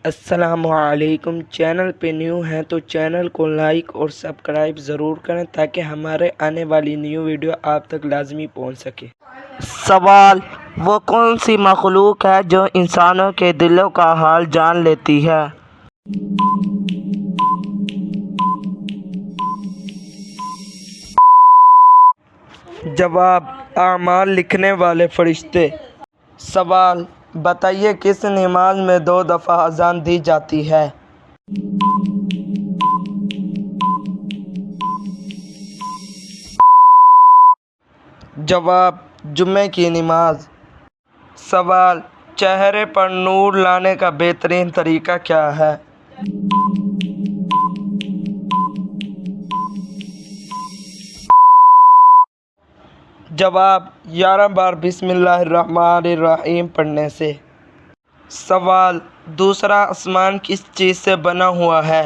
السلام علیکم۔ چینل پہ نیو ہیں تو چینل کو لائک اور سبسکرائب ضرور کریں تاکہ ہمارے آنے والی نیو ویڈیو آپ تک لازمی پہنچ سکے۔ سوال: وہ کون سی مخلوق ہے جو انسانوں کے دلوں کا حال جان لیتی ہے؟ جواب: اعمال لکھنے والے فرشتے۔ سوال: بتائیے کس نماز میں 2 دفعہ اذان دی جاتی ہے؟ جواب: جمعے کی نماز۔ سوال: چہرے پر نور لانے کا بہترین طریقہ کیا ہے؟ جواب: 11 بار بسم اللہ الرحمن الرحیم پڑھنے سے۔ سوال: دوسرا آسمان کس چیز سے بنا ہوا ہے؟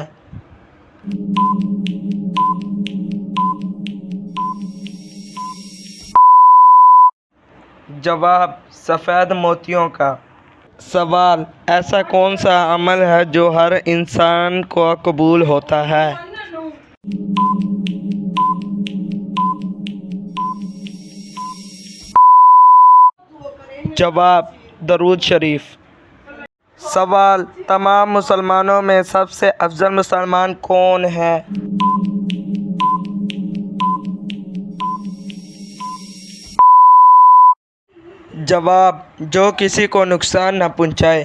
جواب: سفید موتیوں کا۔ سوال: ایسا کون سا عمل ہے جو ہر انسان کو قبول ہوتا ہے؟ جواب: درود شریف۔ سوال: تمام مسلمانوں میں سب سے افضل مسلمان کون ہے؟ جواب: جو کسی کو نقصان نہ پہنچائے۔